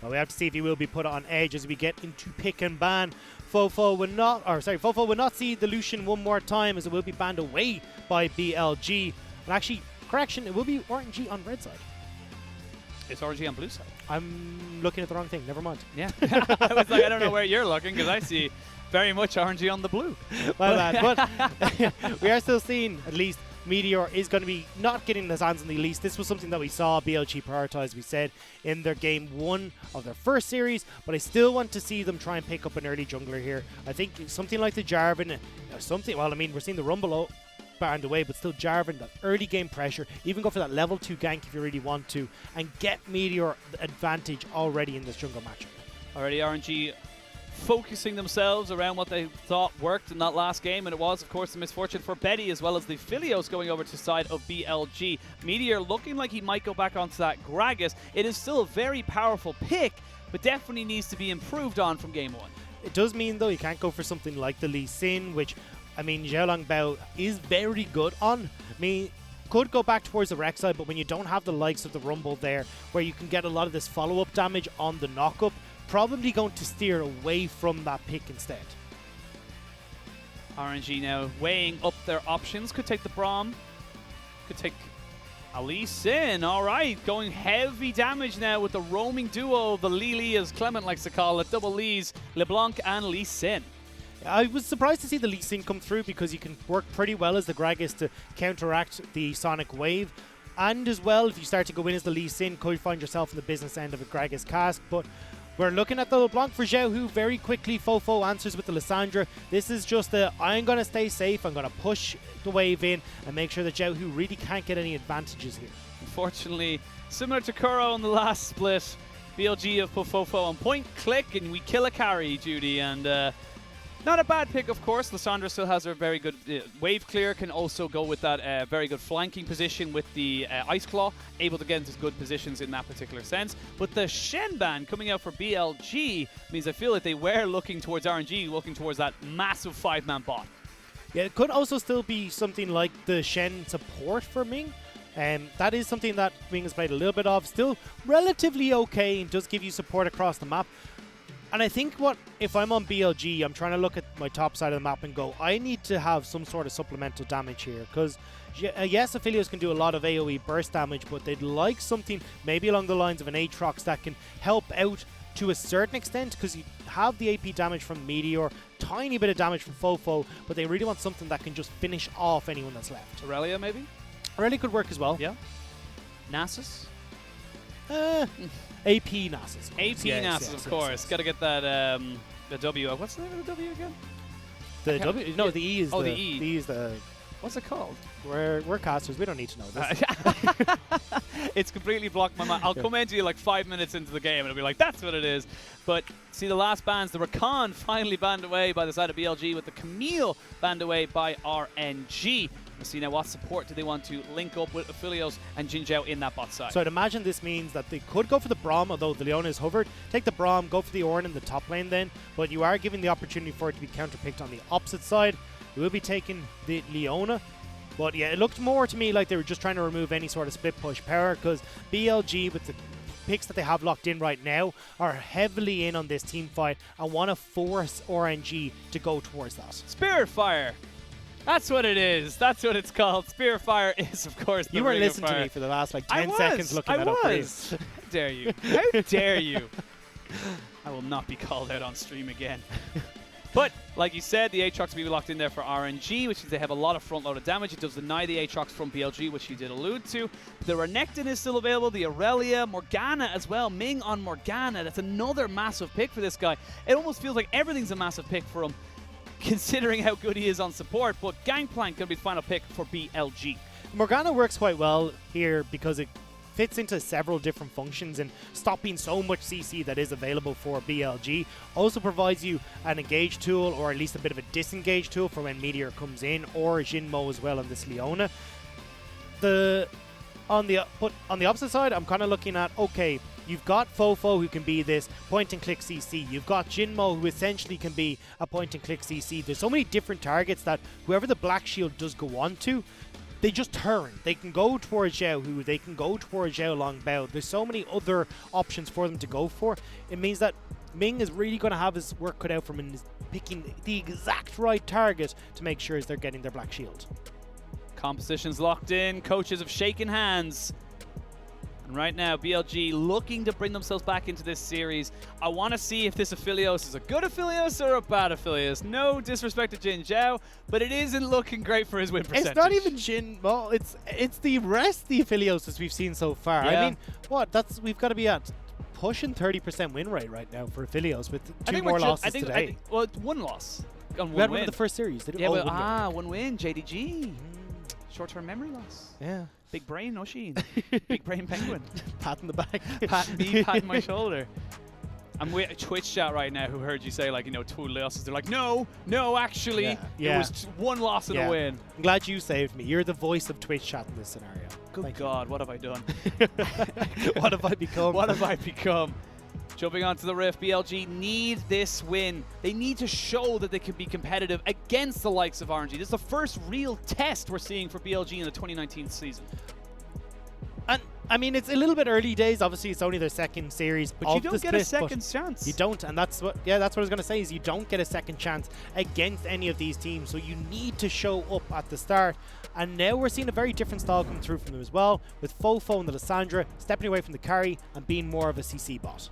Well, we have to see if he will be put on edge as we get into pick and ban. Fofo will not see the Lucian one more time as it will be banned away by BLG. And actually, correction, it will be RNG on red side. It's RNG on blue side. I'm looking at the wrong thing. Never mind. Yeah. I was like, I don't know where you're looking because I see very much RNG on the blue. My bad. But we are still seeing, at least, Meteor is going to be not getting his hands on the least. This was something that we saw BLG prioritize, we said, in their game 1 of their first series, but I still want to see them try and pick up an early jungler here. I think something like the Jarvan, well, I mean, we're seeing the Rumble banned away, but still Jarvan, that early game pressure, even go for that level 2 gank if you really want to, and get Meteor the advantage already in this jungle matchup. Already RNG focusing themselves around what they thought worked in that last game, and it was, of course, the misfortune for Betty as well as the Philios going over to the side of BLG. Meteor looking like he might go back onto that Gragas. It is still a very powerful pick, but definitely needs to be improved on from game 1. It does mean, though, you can't go for something like the Lee Sin, which, I mean, Xiaolongbao is very good on. I mean, could go back towards the Rek'Sai, but when you don't have the likes of the Rumble there, where you can get a lot of this follow-up damage on the knock-up, probably going to steer away from that pick instead. RNG now weighing up their options. Could take the Braum. Could take a Lee Sin. All right, going heavy damage now with the roaming duo, the Lili, as Clement likes to call it, double Lees, LeBlanc and Lee Sin. I was surprised to see the Lee Sin come through because you can work pretty well as the Gragas to counteract the Sonic Wave. And as well, if you start to go in as the Lee Sin, could find yourself in the business end of a Gragas cast. But we're looking at the LeBlanc for Zhao, who very quickly Fofo answers with the Lissandra. This is just I'm going to stay safe, I'm going to push the wave in and make sure that Zhao, who really can't get any advantages here. Unfortunately, similar to Kuro in the last split, BLG have put Fofo on point, click, and we kill a carry, Judy, and not a bad pick, of course. Lissandra still has her very good wave clear, can also go with that very good flanking position with the Ice Claw, able to get into good positions in that particular sense. But the Shen ban coming out for BLG means I feel like they were looking towards RNG, looking towards that massive 5-man bot. Yeah, it could also still be something like the Shen support for Ming. That is something that Ming has played a little bit of. Still relatively okay and does give you support across the map. And I think if I'm on BLG, I'm trying to look at my top side of the map and go, I need to have some sort of supplemental damage here. Because, yes, Aphelios can do a lot of AoE burst damage, but they'd like something maybe along the lines of an Aatrox that can help out to a certain extent, because you have the AP damage from Meteor, tiny bit of damage from Fofo, but they really want something that can just finish off anyone that's left. Aurelia, maybe? Aurelia could work as well. Yeah. Nasus? AP Nasus. AP Nasus, of course. Got to get that the W. What's the name of the W again? The W? No, the E is the E. The E is the... What's it called? We're casters. We don't need to know this. It's completely blocked my mind. I'll come into you like 5 minutes into the game and it'll be like, that's what it is. But see the last bans, the Rakan finally banned away by the side of BLG, with the Camille banned away by RNG. We'll see now what support do they want to link up with Aphelios and Jin Zhao in that bot side. So I'd imagine this means that they could go for the Braum, although the Leona is hovered. Take the Braum, go for the Ornn in the top lane then, but you are giving the opportunity for it to be counterpicked on the opposite side. We will be taking the Leona. But yeah, it looked more to me like they were just trying to remove any sort of split push power, because BLG, with the picks that they have locked in right now, are heavily in on this team fight and want to force RNG to go towards that. Spirit Fire! That's what it is. That's what it's called. Spear Fire is, of course, the You weren't Ring of listening Fire. to me for the last like 10 seconds looking that up. How dare you? How dare you? I will not be called out on stream again. But, like you said, the Aatrox will be locked in there for RNG, which means they have a lot of front-loaded damage. It does deny the Aatrox from BLG, which you did allude to. The Renekton is still available, the Aurelia, Morgana as well. Ming on Morgana. That's another massive pick for this guy. It almost feels like everything's a massive pick for him, considering how good he is on support. But Gangplank going to be the final pick for BLG. Morgana works quite well here because it fits into several different functions, and stopping so much CC that is available for BLG also provides you an engage tool, or at least a bit of a disengage tool for when Meteor comes in, or Jinmo as well on this Leona. On the opposite side, I'm kind of looking at, okay, you've got Fofo, who can be this point-and-click CC. You've got Jinmo, who essentially can be a point-and-click CC. There's so many different targets that whoever the Black Shield does go on to, they just turn. They can go towards Zhao Hu, they can go towards Zhao Longbao. There's so many other options for them to go for. It means that Ming is really going to have his work cut out for him in picking the exact right target to make sure they're getting their black shield. Composition's locked in, coaches have shaken hands. And right now, BLG looking to bring themselves back into this series. I want to see if this Aphelios is a good Aphelios or a bad Aphelios. No disrespect to Jin Zhao, but it isn't looking great for his win percentage. It's not even Jin. Well, it's the rest of the Aphelios we've seen so far. Yeah. I mean, we've got to be at pushing 30% win rate right now for Aphelios with two more losses today. Well, it's one loss on We had one one win. of the first series. Yeah, well, one win, JDG. Short-term memory loss. Yeah. Big brain, Oshin. Big brain penguin. Pat in the back. Pat me, pat my shoulder. I'm with a Twitch chat right now who heard you say, like, you know, 2 losses. They're like, no, actually, it was one loss and a win. I'm glad you saved me. You're the voice of Twitch chat in this scenario. Good God, what have I done? What have I become? What have I become? Jumping onto the Rift, BLG need this win. They need to show that they can be competitive against the likes of RNG. This is the first real test we're seeing for BLG in the 2019 season. And I mean, it's a little bit early days. Obviously, it's only their second series, but you don't get a second chance. You don't, and that's what I was going to say. Is you don't get a second chance against any of these teams. So you need to show up at the start. And now we're seeing a very different style come through from them as well, with Fofo and the Lissandra stepping away from the carry and being more of a CC bot.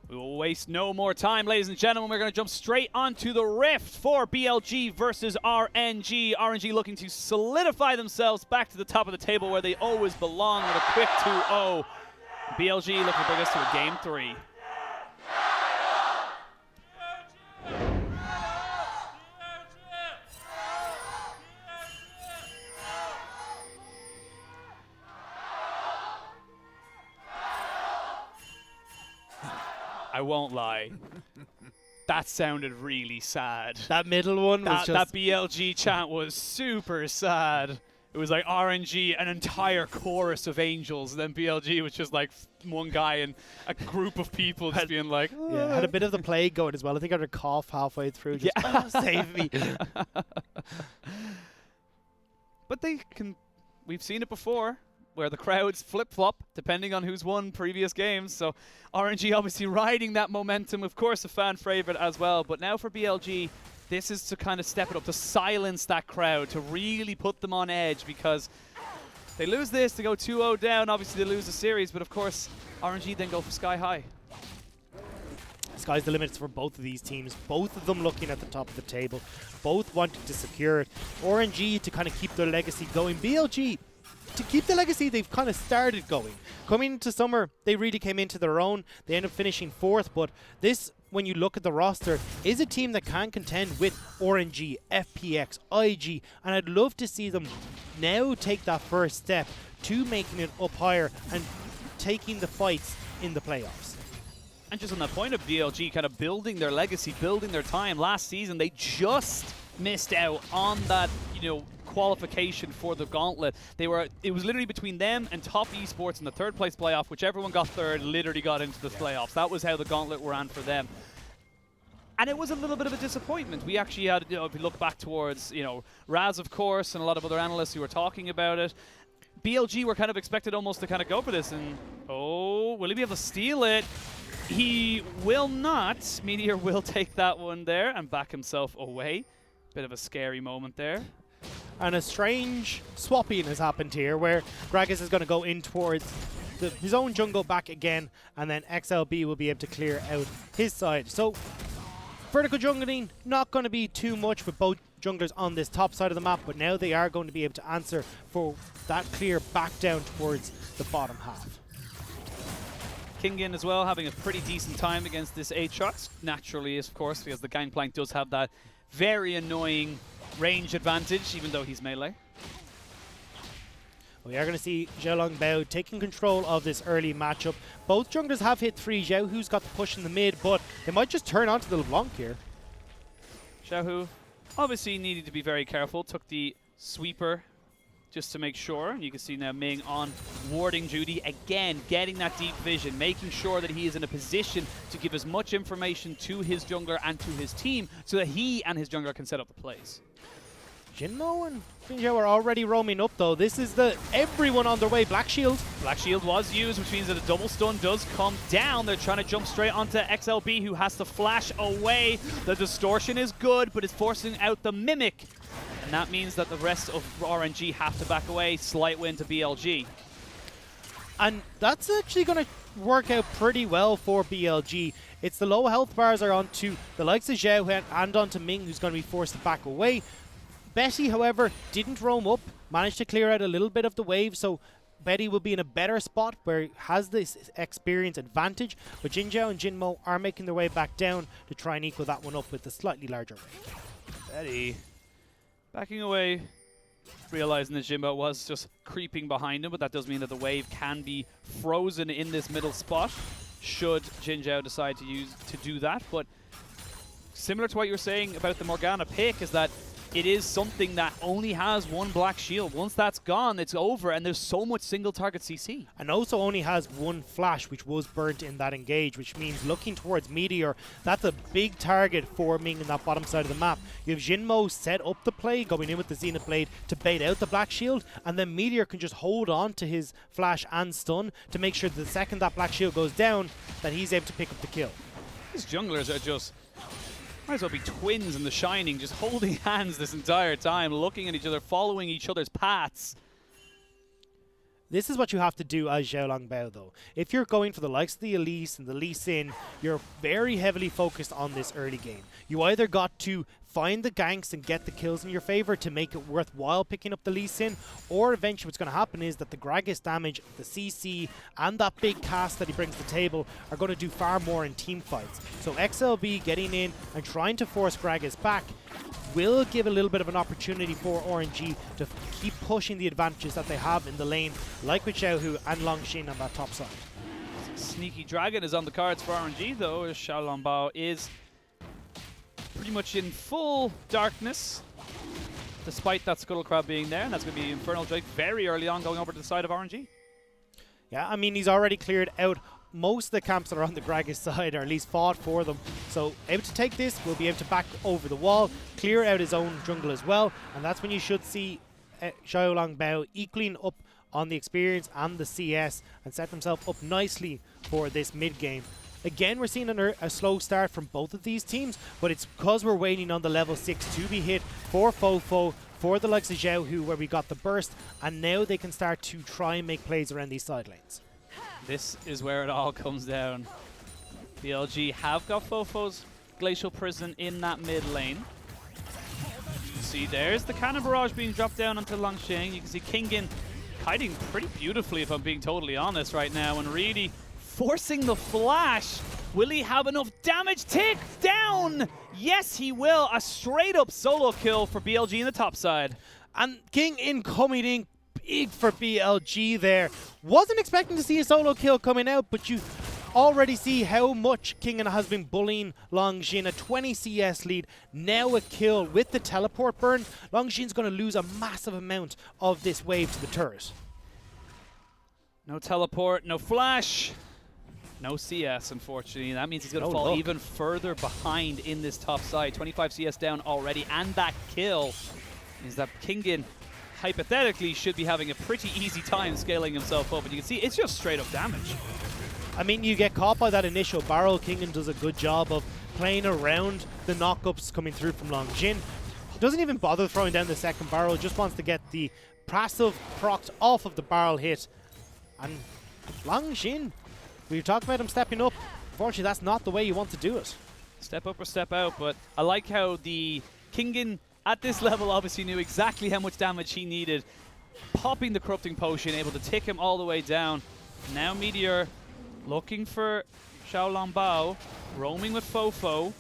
We will waste no more time, ladies and gentlemen. We're going to jump straight onto the Rift for BLG versus RNG. RNG looking to solidify themselves back to the top of the table where they always belong with a quick 2-0. BLG looking to bring us to a game 3. I won't lie. That sounded really sad. That middle one was just... That BLG chant was super sad. It was like RNG, an entire chorus of angels, and then BLG was just like one guy and a group of people just being like... Yeah, had a bit of the plague going as well. I think I had a cough halfway through. Just, save me. But they can... We've seen it before, where the crowds flip-flop depending on who's won previous games. So RNG obviously riding that momentum, of course a fan favorite as well. But now for BLG, this is to kind of step it up, to silence that crowd, to really put them on edge, because they lose this to go 2-0 down. Obviously they lose the series, but of course RNG then go for sky high. Sky's the limits for both of these teams. Both of them looking at the top of the table. Both wanting to secure it. RNG to kind of keep their legacy going. BLG to keep the legacy they've kind of started going. Coming into summer, they really came into their own. They end up finishing 4th, but this, when you look at the roster, is a team that can contend with RNG, FPX, IG, and I'd love to see them now take that first step to making it up higher and taking the fights in the playoffs. And just on that point of BLG kind of building their legacy, building their time, last season they just missed out on that, you know, qualification for the gauntlet. It was literally between them and Top Esports in the 3rd place playoff. Whichever one got 3rd literally got into the playoffs. That was how the gauntlet ran for them. And it was a little bit of a disappointment. We actually had, you know, if you look back towards, you know, Raz, of course, and a lot of other analysts who were talking about it, BLG were kind of expected almost to kind of go for this. And, oh, will he be able to steal it? He will not. Meteor will take that one there and back himself away. Bit of a scary moment there. And a strange swapping has happened here where Gragas is going to go in towards his own jungle back again, and then XLB will be able to clear out his side. So vertical jungling, not going to be too much with both junglers on this top side of the map, but now they are going to be able to answer for that clear back down towards the bottom half. Kingin as well having a pretty decent time against this Aatrox. Naturally, of course, because the Gangplank does have that very annoying range advantage, even though he's melee. We are going to see Zhao Longbao taking control of this early matchup. Both junglers have hit 3. Zhao Hu's got the push in the mid, but they might just turn onto the LeBlanc here. Zhao Hu obviously needed to be very careful. Took the sweeper just to make sure. And you can see now Ming on warding duty. Again, getting that deep vision, making sure that he is in a position to give as much information to his jungler and to his team so that he and his jungler can set up the plays. Jinmo and Jinzhou are already roaming up though. This is everyone on their way. Black Shield. Black Shield was used, which means that a double stun does come down. They're trying to jump straight onto XLB, who has to flash away. The distortion is good, but it's forcing out the Mimic. And that means that the rest of RNG have to back away. Slight win to BLG. And that's actually going to work out pretty well for BLG. It's the low health bars are onto the likes of Zhao and onto Ming, who's going to be forced to back away. Betty, however, didn't roam up, managed to clear out a little bit of the wave, so Betty will be in a better spot where he has this experience advantage, but Jinzhou and Jinmo are making their way back down to try and equal that one up with a slightly larger wave. Betty backing away, realizing that Jinmo was just creeping behind him, but that does mean that the wave can be frozen in this middle spot should Jinzhou decide to do that. But similar to what you were saying about the Morgana pick, is that it is something that only has one black shield. Once that's gone, it's over, and there's so much single target CC. And also only has one flash, which was burnt in that engage, which means looking towards Meteor, that's a big target for Ming in that bottom side of the map. You have Jinmo set up the play, going in with the Zenith Blade to bait out the black shield, and then Meteor can just hold on to his flash and stun to make sure that the second that black shield goes down, that he's able to pick up the kill. These junglers are just... might as well be twins in The Shining, just holding hands this entire time, looking at each other, following each other's paths. This is what you have to do as Xiaolongbao though. If you're going for the likes of the Elise and the Lee Sin, you're very heavily focused on this early game. You either got to find the ganks and get the kills in your favor to make it worthwhile picking up the Lee Sin, or eventually what's going to happen is that the Gragas damage, the CC, and that big cast that he brings to the table are going to do far more in team fights. So XLB getting in and trying to force Gragas back will give a little bit of an opportunity for RNG to keep pushing the advantages that they have in the lane, like with Xiaohu and Longxin on that top side. Sneaky Dragon is on the cards for RNG though, as Xiaolongbao is pretty much in full darkness, despite that Scuttle Crab being there, and that's going to be Infernal Drake very early on going over to the side of RNG. Yeah, I mean, he's already cleared out most of the camps that are on the Gragas side, or at least fought for them. So able to take this, will be able to back over the wall, clear out his own jungle as well, and that's when you should see Xiaolongbao equaling up on the experience and the CS and set themselves up nicely for this mid game. Again, we're seeing a slow start from both of these teams, but it's because we're waiting on the level 6 to be hit for Fofo, for the likes of Xiaohu, where we got the burst, and now they can start to try and make plays around these side lanes. This is where it all comes down. BLG have got Fofo's Glacial Prison in that mid lane. You see, there's the Cannon Barrage being dropped down onto Longxin. You can see Kingin kiting pretty beautifully, if I'm being totally honest right now, and really forcing the flash. Will he have enough damage? Take down! Yes, he will. A straight-up solo kill for BLG in the top side. And King in coming in big for BLG there. Wasn't expecting to see a solo kill coming out, but you already see how much Kingen has been bullying Longxin. A 20 CS lead, now a kill with the teleport burn. Longxin's going to lose a massive amount of this wave to the turret. No teleport, no flash, no CS, unfortunately. That means he's going to fall even further behind in this top side. 25 CS down already, and that kill means that Kingen hypothetically should be having a pretty easy time scaling himself up, and you can see it's just straight up damage. I mean, you get caught by that initial barrel. Kingen does a good job of playing around the knockups coming through from Longxin. Doesn't even bother throwing down the second barrel, just wants to get the passive procced off of the barrel hit. And Longxin, we talked about him stepping up. Unfortunately, that's not the way you want to do it. Step up or step out, but I like how the Kingen at this level obviously knew exactly how much damage he needed. Popping the Corrupting Potion, able to tick him all the way down. Now Meteor looking for Xiaolongbao, roaming with Fofo.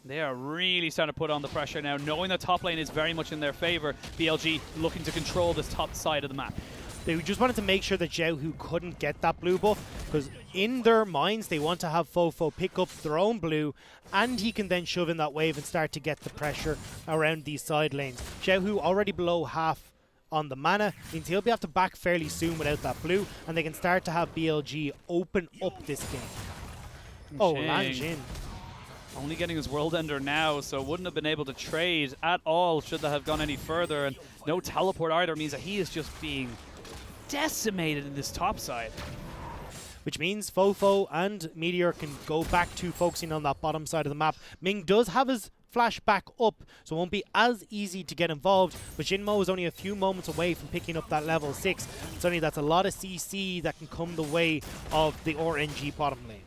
They are really starting to put on the pressure now, knowing the top lane is very much in their favor. BLG looking to control this top side of the map. They just wanted to make sure that Xiaohu couldn't get that blue buff, because in their minds they want to have Fofo pick up their own blue, and he can then shove in that wave and start to get the pressure around these side lanes. Xiaohu already below half on the mana, means he'll be able to back fairly soon without that blue, and they can start to have BLG open up this game. Oh, Longxin. Only getting his World Ender now, so wouldn't have been able to trade at all should that have gone any further. And no teleport either means that he is just being decimated in this top side. Which means Fofo and Meteor can go back to focusing on that bottom side of the map. Ming does have his flash back up, so it won't be as easy to get involved, but Jinmo is only a few moments away from picking up that level 6. Suddenly that's a lot of CC that can come the way of the RNG bottom lane.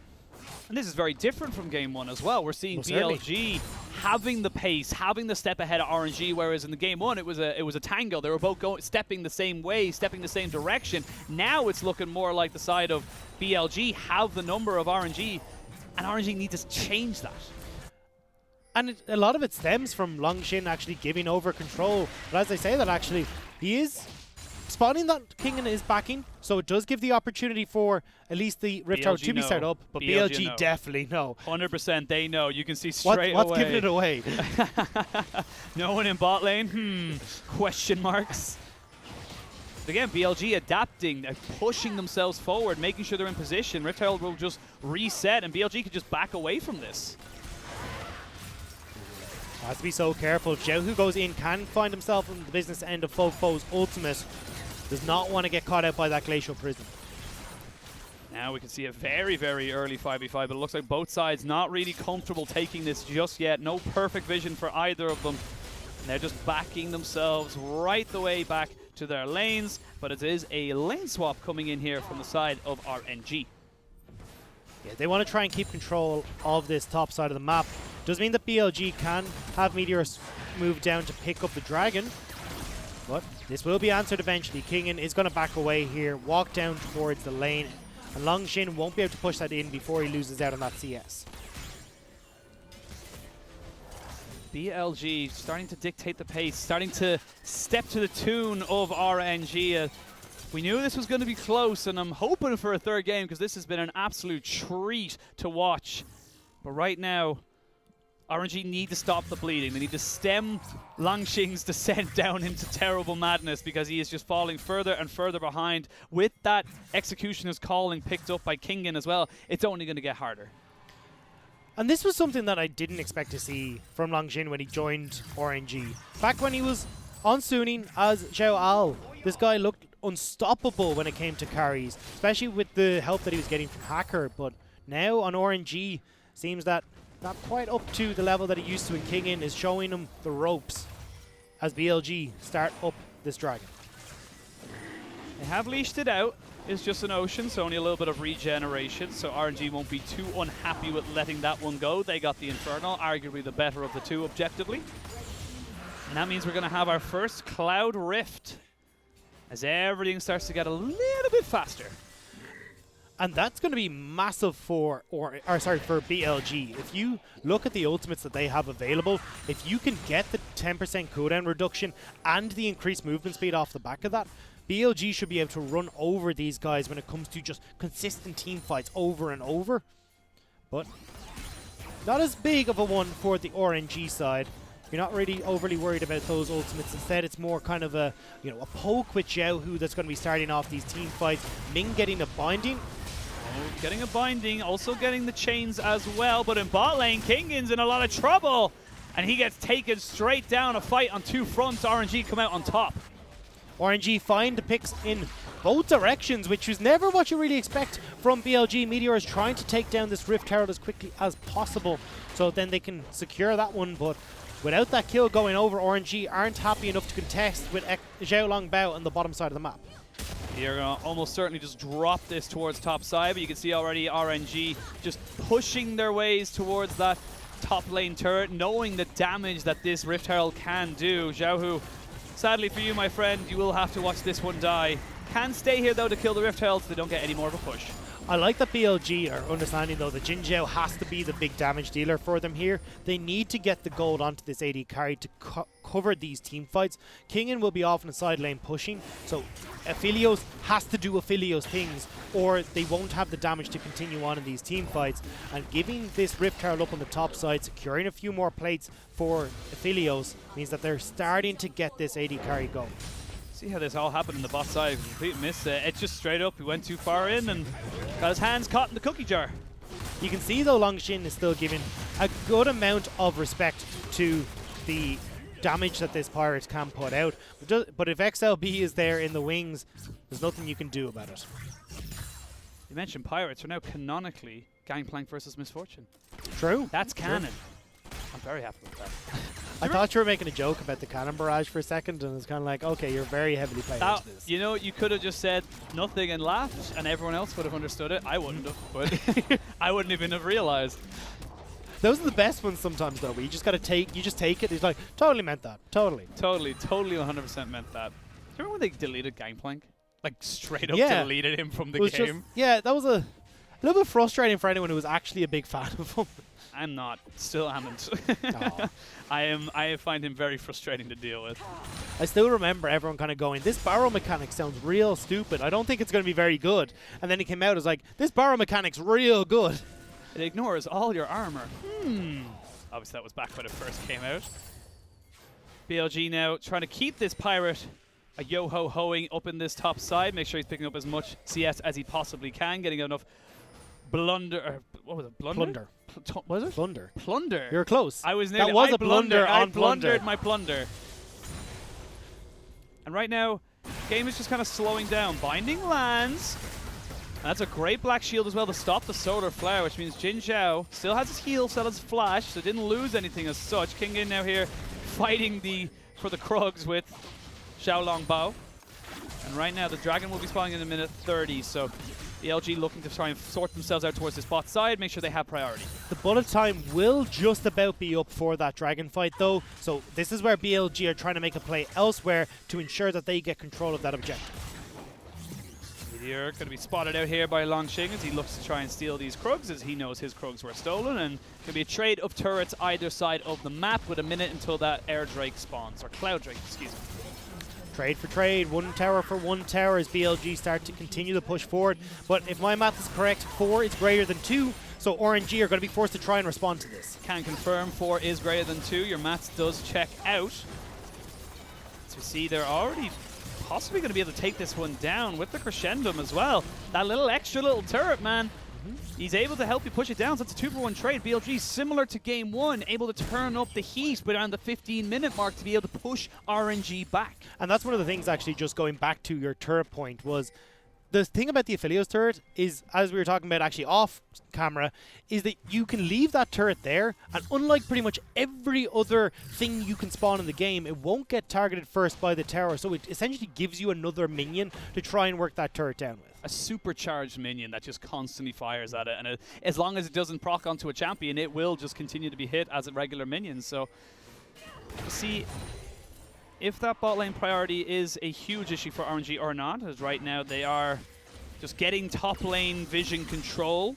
And this is very different from game 1 as well. We're seeing BLG having the pace, having the step ahead of RNG, whereas in the game 1 it was a tango. They were both stepping the same way, stepping the same direction. Now it's looking more like the side of BLG have the number of RNG, and RNG need to change that. And a lot of it stems from Longshin actually giving over control. But as I say that, actually, he is spotting that Kingen is backing, so it does give the opportunity for at least the Rift Tower to be started up. But BLG definitely know. 100% they know. You can see straight what's away. giving it away? No one in bot lane? Question marks. But again, BLG adapting, pushing themselves forward, making sure they're in position. Rift Herald will just reset, and BLG could just back away from this. Has to be so careful. Zhao, who goes in, can find himself in the business end of Fofo's ultimate. Does not want to get caught out by that Glacial Prism. Now we can see a very, very early 5v5, but it looks like both sides not really comfortable taking this just yet. No perfect vision for either of them. And they're just backing themselves right the way back to their lanes, but it is a lane swap coming in here from the side of RNG. Yeah, they want to try and keep control of this top side of the map. Does mean that BLG can have Meteors move down to pick up the Dragon, but this will be answered eventually. Kingen is going to back away here, walk down towards the lane, and Longshin won't be able to push that in before he loses out on that CS. BLG starting to dictate the pace, starting to step to the tune of RNG. We knew this was going to be close, and I'm hoping for a third game because this has been an absolute treat to watch. But right now, RNG need to stop the bleeding. They need to stem Longshin's descent down into terrible madness because he is just falling further and further behind. With that Executioner's calling picked up by Kingen as well, it's only going to get harder. And this was something that I didn't expect to see from Longshin when he joined RNG. Back when he was on Suning as Zhao Al, this guy looked unstoppable when it came to carries, especially with the help that he was getting from FLICKR. But now on RNG, seems that not quite up to the level that he used to, and Kingen is showing him the ropes as BLG start up this Dragon. They have leashed it out. It's just an ocean, so only a little bit of regeneration, so RNG won't be too unhappy with letting that one go. They got the Infernal, arguably the better of the two objectively. And that means we're going to have our first Cloud Rift as everything starts to get a little bit faster. And that's going to be massive for BLG. If you look at the ultimates that they have available, if you can get the 10% cooldown reduction and the increased movement speed off the back of that, BLG should be able to run over these guys when it comes to just consistent team fights over and over. But not as big of a one for the RNG side. You're not really overly worried about those ultimates. Instead, it's more kind of a, a poke with Zhao, who that's going to be starting off these team fights. Ming getting a binding. Oh, getting a binding, also getting the chains as well. But in bot lane, Kingen's in a lot of trouble. And he gets taken straight down. A fight on two fronts. RNG come out on top. RNG find the picks in both directions, which was never what you really expect from BLG. Meteor is trying to take down this Rift Herald as quickly as possible, so then they can secure that one. But without that kill going over, RNG aren't happy enough to contest with Zhao Longbao on the bottom side of the map. You're going to almost certainly just drop this towards top side, but you can see already RNG just pushing their ways towards that top lane turret, knowing the damage that this Rift Herald can do. Zhao, sadly for you, my friend, you will have to watch this one die. Can stay here, though, to kill the Rift Herald so they don't get any more of a push. I like that BLG are understanding, though, that Jin Zhao has to be the big damage dealer for them here. They need to get the gold onto this AD carry to cover these team fights. Kingen will be off in the side lane pushing, so Aphelios has to do Aphelios things, or they won't have the damage to continue on in these team fights. And giving this Rift Herald up on the top side, securing a few more plates for Aphelios, means that they're starting to get this AD carry going. See how this all happened in the bot side. Complete miss. It's just straight up. He went too far in and got his hands caught in the cookie jar. You can see though Longshin is still giving a good amount of respect to the damage that this pirate can put out. But if XLB is there in the wings, there's nothing you can do about it. You mentioned pirates are now canonically Gangplank versus Misfortune. True. That's canon. I'm very happy with that. I thought you were making a joke about the cannon barrage for a second, and it's kind of like, okay, you're very heavily playing into this. You know, you could have just said nothing and laughed, and everyone else would have understood it. I wouldn't have, but I wouldn't even have realized. Those are the best ones sometimes, though. Where you just gotta take it. He's like, totally meant that. Totally. Totally, 100% meant that. Do you remember when they deleted Gangplank? Like straight up deleted him from the game. That was a little bit frustrating for anyone who was actually a big fan of him. I'm not. Still haven't. I find him very frustrating to deal with. I still remember everyone kind of going, this barrel mechanic sounds real stupid. I don't think it's going to be very good. And then he came out as like, this barrel mechanic's real good. It ignores all your armor. Obviously that was back when it first came out. BLG now trying to keep this pirate a yo-ho-hoing up in this top side. Make sure he's picking up as much CS as he possibly can, getting enough blunder. What was it? Blunder? Plunder. Was it? Plunder. Plunder. You're close. I was nearly. That was a blunder I on blundered plunder. my plunder. And right now, game is just kind of slowing down. Binding lands. And that's a great black shield as well to stop the solar flare, which means Jin Zhao still has his heal, still has his flash, so didn't lose anything as such. King In now here fighting for the Krugs with Xiaolong Bao. And right now the Dragon will be spawning in a minute 30, so BLG looking to try and sort themselves out towards this bot side, make sure they have priority. The bullet time will just about be up for that dragon fight though, so this is where BLG are trying to make a play elsewhere to ensure that they get control of that objective. Meteor going to be spotted out here by Longshin as he looks to try and steal these Krugs, as he knows his Krugs were stolen, and going to be a trade of turrets either side of the map with a minute until that Air Drake spawns, or Cloud Drake, excuse me. Trade for trade, 1 tower for 1 tower as BLG start to continue the push forward. But if my math is correct, 4 is greater than 2, so RNG are going to be forced to try and respond to this. Can confirm 4 is greater than 2. Your maths does check out. As we see, they're already possibly going to be able to take this one down with the Crescendum as well. That extra little turret, man. He's able to help you push it down, so it's a 2-for-1 trade. BLG, similar to game 1, able to turn up the heat around the 15-minute mark to be able to push RNG back. And that's one of the things, actually, just going back to your turret point, was the thing about the Aphelios turret is, as we were talking about actually off camera, is that you can leave that turret there, and unlike pretty much every other thing you can spawn in the game, it won't get targeted first by the tower, so it essentially gives you another minion to try and work that turret down with. A supercharged minion that just constantly fires at it, and as long as it doesn't proc onto a champion, it will just continue to be hit as a regular minion. So, see if that bot lane priority is a huge issue for RNG or not, as right now they are just getting top lane vision control.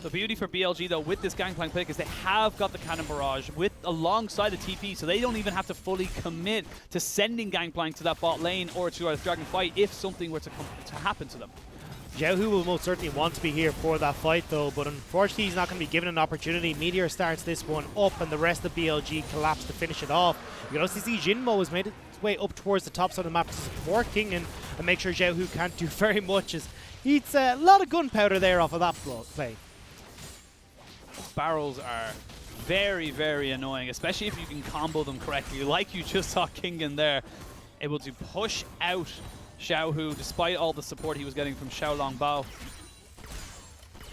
The beauty for BLG though with this Gangplank pick is they have got the Cannon Barrage alongside the TP, so they don't even have to fully commit to sending Gangplank to that bot lane or to a Dragon fight if something were to happen to them. Xiaohu will most certainly want to be here for that fight though, but unfortunately he's not going to be given an opportunity. Meteor starts this one up and the rest of BLG collapse to finish it off. You can also see Jinmo has made its way up towards the top side of the map to support King and make sure Xiaohu can't do very much, as he eats a lot of gunpowder there off of that play. Barrels are very, very annoying, especially if you can combo them correctly, like you just saw King in there, able to push out Xiaohu despite all the support he was getting from Xiaolong Bao.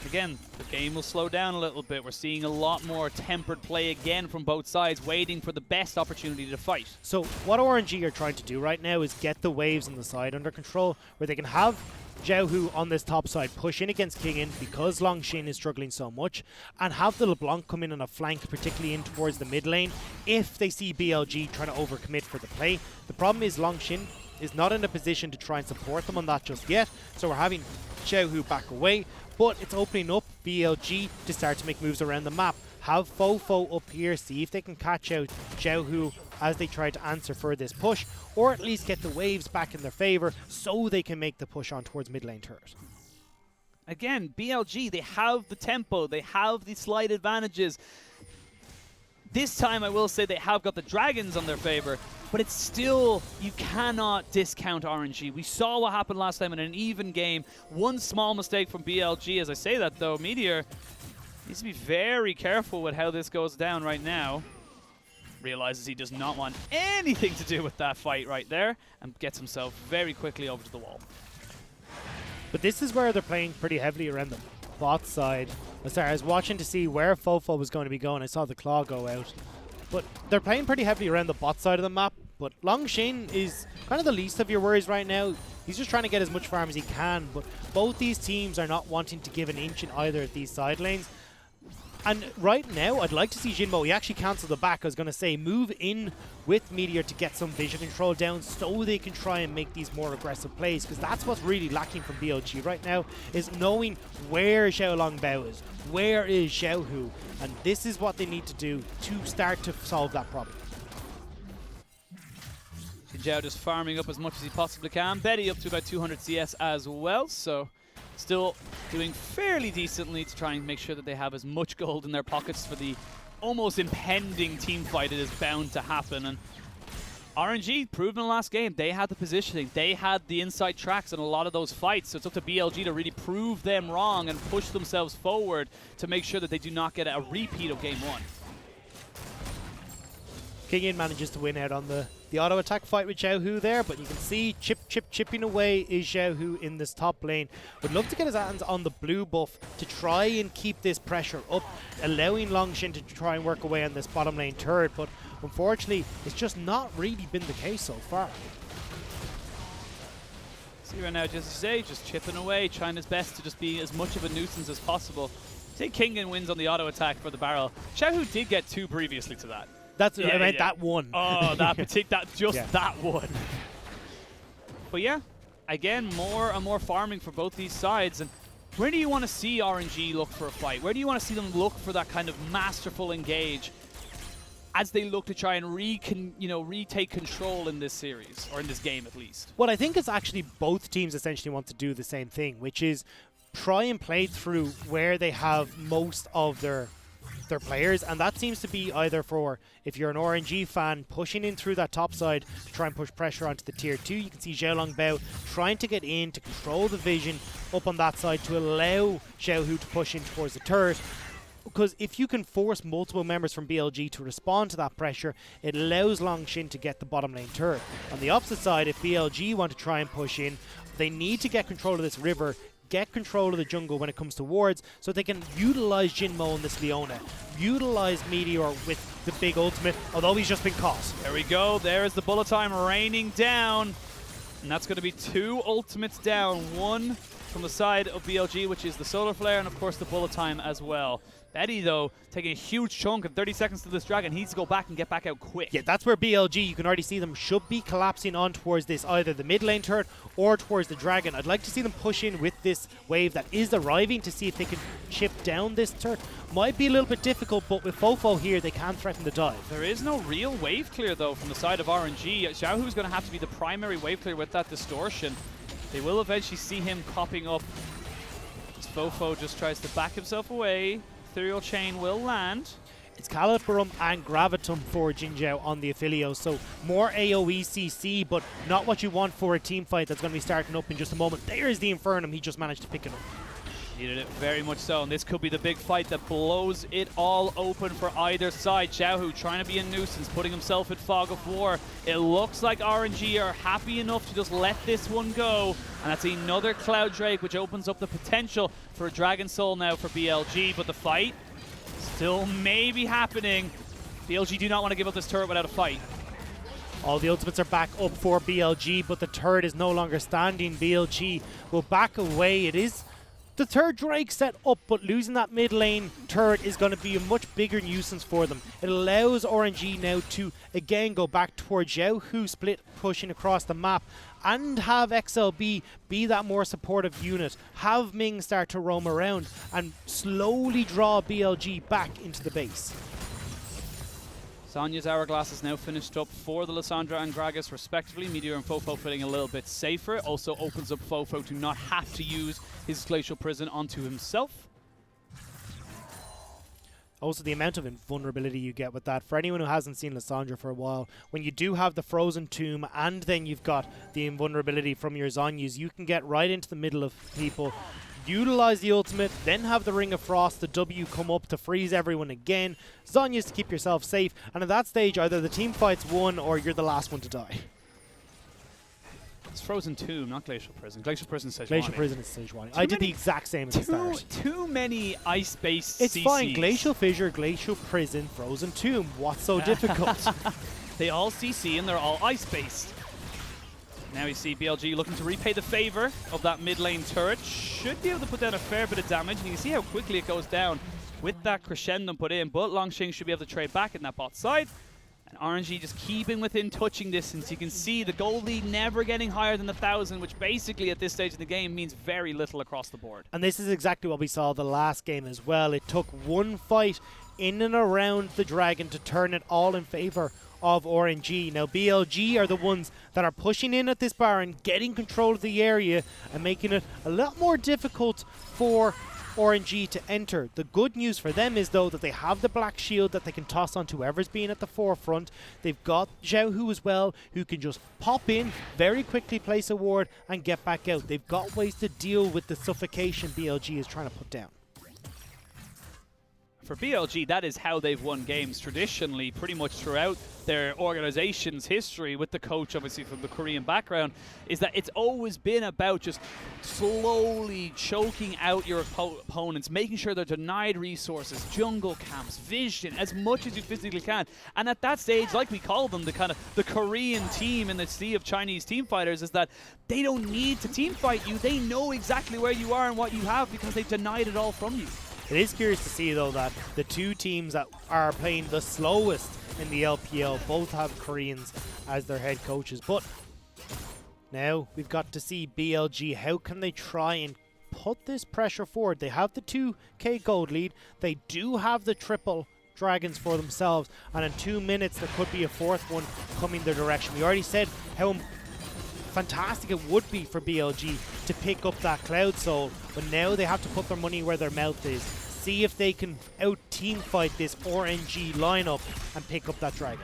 Again, the game will slow down a little bit. We're seeing a lot more tempered play again from both sides, waiting for the best opportunity to fight. So what RNG are trying to do right now is get the waves on the side under control, where they can have Xiaohu on this top side push in against King In because Longshin is struggling so much, and have the LeBlanc come in on a flank, particularly in towards the mid lane, if they see BLG trying to overcommit for the play. The problem is Longshin is not in a position to try and support them on that just yet, so we're having Xiaohu back away, but it's opening up BLG to start to make moves around the map. Have Fofo up here, see if they can catch out Xiaohu as they try to answer for this push, or at least get the waves back in their favor so they can make the push on towards mid lane turret. Again, BLG, they have the tempo, they have the slight advantages. This time I will say they have got the dragons on their favor, but it's still, you cannot discount RNG. We saw what happened last time in an even game. One small mistake from BLG. As I say that though, Meteor Needs to be very careful with how this goes down right now. Realizes he does not want anything to do with that fight right there, and gets himself very quickly over to the wall. But this is where they're playing pretty heavily around the bot side. I was watching to see where Fofo was going to be going. I saw the claw go out. But they're playing pretty heavily around the bot side of the map. But Longshin is kind of the least of your worries right now. He's just trying to get as much farm as he can. But both these teams are not wanting to give an inch in either of these side lanes. And right now, I'd like to see Jinmo. He actually cancelled the back. I was going to say, move in with Meteor to get some vision control down so they can try and make these more aggressive plays, because that's what's really lacking from BLG right now, is knowing where Xiaolongbao is, where is Xiaohu, and this is what they need to do to start to solve that problem. Zhao just farming up as much as he possibly can. Betty up to about 200 CS as well, so still doing fairly decently to try and make sure that they have as much gold in their pockets for the almost impending team fight that is bound to happen. And RNG proved in the last game, they had the positioning, they had the inside tracks in a lot of those fights, so it's up to BLG to really prove them wrong and push themselves forward to make sure that they do not get a repeat of game one. Kingian manages to win out on the auto attack fight with Xiaohu there, but you can see chipping away is Xiaohu in this top lane. Would love to get his hands on the blue buff to try and keep this pressure up, allowing Longshin to try and work away on this bottom lane turret, but unfortunately it's just not really been the case so far. See right now, just chipping away, trying his best to just be as much of a nuisance as possible. Say Kingian wins on the auto attack for the barrel. Xiaohu did get 2 previously to that. That's I meant that one. Oh, that one. But yeah, again, more and more farming for both these sides. And where do you want to see RNG look for a fight? Where do you want to see them look for that kind of masterful engage as they look to try and retake control in this series, or in this game at least? Well, I think it's actually both teams essentially want to do the same thing, which is try and play through where they have most of their players, and that seems to be either for, if you're an RNG fan, pushing in through that top side to try and push pressure onto the tier 2. You can see Xiaolongbao trying to get in to control the vision up on that side to allow Xiaohu to push in towards the turret, because if you can force multiple members from BLG to respond to that pressure, it allows Longshin to get the bottom lane turret. On the opposite side, if BLG want to try and push in, they need to get control of this river, get control of the jungle when it comes to wards, so they can utilize Jinmo and this Leona, utilize Meteor with the big ultimate, although he's just been caught. There we go, there is the bullet time raining down, and that's going to be 2 ultimates down, one from the side of BLG, which is the solar flare, and of course the bullet time as well. Betty, though, taking a huge chunk and 30 seconds to this dragon. He needs to go back and get back out quick. Yeah, that's where BLG, you can already see them, should be collapsing on towards this, either the mid lane turret or towards the dragon. I'd like to see them push in with this wave that is arriving to see if they can chip down this turret. Might be a little bit difficult, but with Fofo here, they can threaten the dive. There is no real wave clear, though, from the side of RNG. Xiaohu's going to have to be the primary wave clear with that distortion. They will eventually see him popping up as Fofo just tries to back himself away. Ethereal Chain will land. It's Caliburum and Gravitum for Jinzhao on the Affilio, so more AoE CC, but not what you want for a team fight that's going to be starting up in just a moment. There's the Infernum, he just managed to pick it up. Needed it very much so, and this could be the big fight that blows it all open for either side. Xiaohu trying to be a nuisance, putting himself in fog of war. It looks like RNG are happy enough to just let this one go, and that's another Cloud Drake, which opens up the potential for a Dragon Soul now for BLG, but the fight still may be happening. BLG do not want to give up this turret without a fight. All the ultimates are back up for BLG, but the turret is no longer standing. BLG will back away. It is the third Drake set up, but losing that mid lane turret is going to be a much bigger nuisance for them. It allows RNG now to again go back towards Xiaohu split, pushing across the map, and have XLB be that more supportive unit. Have Ming start to roam around and slowly draw BLG back into the base. Sonya's Hourglass is now finished up for the Lissandra and Gragas respectively. Meteor and Fofo feeling a little bit safer. Also opens up Fofo to not have to use his Glacial Prison onto himself. Also, the amount of invulnerability you get with that. For anyone who hasn't seen Lissandra for a while, when you do have the Frozen Tomb and then you've got the invulnerability from your Zonyas, you can get right into the middle of people utilize the ultimate, then have the Ring of Frost, the W come up to freeze everyone again, Zhonya's to keep yourself safe, and at that stage either the team fight's won or you're the last one to die. It's Frozen Tomb, not Glacial Prison. Glacial Prison is stage Glacial 1. Prison is stage 1. I did the exact same at the start. Too many ice-based It's CCs. fine. Glacial Fissure, Glacial Prison, Frozen Tomb. What's so difficult? They all CC and they're all ice-based. Now we see BLG looking to repay the favor of that mid lane turret. Should be able to put down a fair bit of damage. And you can see how quickly it goes down with that crescendo put in. But Longsheng should be able to trade back in that bot side. And RNG just keeping within touching distance. You can see the gold lead never getting higher than 1,000, which basically at this stage in the game means very little across the board. And this is exactly what we saw the last game as well. It took one fight in and around the dragon to turn it all in favor of RNG. Now BLG are the ones that are pushing in at this Baron, getting control of the area and making it a lot more difficult for RNG to enter. The good news for them is though that they have the black shield that they can toss on to whoever's being at the forefront. They've got Zhao Hu as well, who can just pop in, very quickly place a ward and get back out. They've got ways to deal with the suffocation BLG is trying to put down. For BLG, that is how they've won games traditionally, pretty much throughout their organization's history, with the coach obviously from the Korean background, is that it's always been about just slowly choking out your opponents, making sure they're denied resources, jungle camps, vision, as much as you physically can. And at that stage, like we call them, the kind of the Korean team in the sea of Chinese team fighters, is that they don't need to team fight you. They know exactly where you are and what you have because they've denied it all from you. It is curious to see, though, that the two teams that are playing the slowest in the LPL both have Koreans as their head coaches. But now we've got to see BLG. How can they try and put this pressure forward? They have the 2k gold lead. They do have the triple dragons for themselves. And in 2 minutes, there could be a fourth one coming their direction. We already said how fantastic it would be for BLG to pick up that Cloud Soul, but now they have to put their money where their mouth is. See if they can out team fight this RNG lineup and pick up that dragon.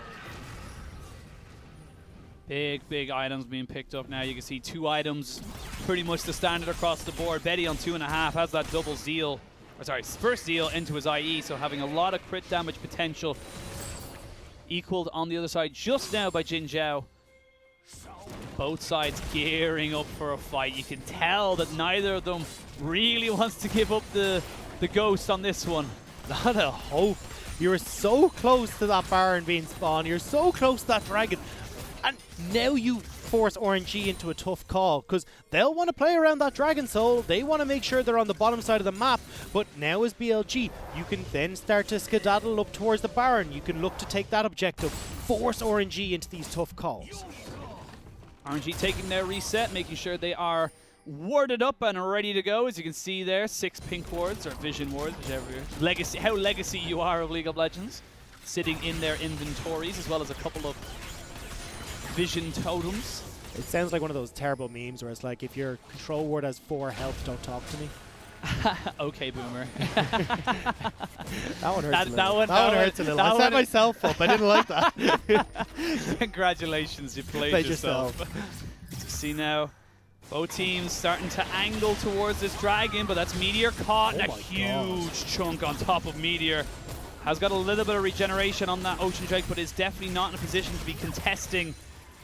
Big items being picked up now. You can see 2 items, pretty much the standard across the board. Betty on 2.5 has that double zeal, or sorry, first zeal into his IE, so having a lot of crit damage potential. Equaled on the other side just now by Jin Zhao. Both sides gearing up for a fight. You can tell that neither of them really wants to give up the ghost on this one. Not a hope. You're so close to that Baron being spawned. You're so close to that dragon. And now you force RNG into a tough call because they'll want to play around that Dragon Soul. They want to make sure they're on the bottom side of the map. But now as BLG, you can then start to skedaddle up towards the Baron. You can look to take that objective. Force RNG into these tough calls. RNG taking their reset, making sure they are warded up and ready to go. As you can see there, 6 pink wards, or vision wards, whichever. Legacy, how legacy you are of League of Legends. Sitting in their inventories, as well as a couple of vision totems. It sounds like one of those terrible memes where it's like, if your control ward has 4 health, don't talk to me. Okay, Boomer. That one hurts a little. That one hurts a little. I set myself up. I didn't like that. Congratulations, you played yourself. See now, both teams starting to angle towards this dragon, but that's Meteor caught, and a huge chunk on top of Meteor. Has got a little bit of regeneration on that Ocean Drake, but is definitely not in a position to be contesting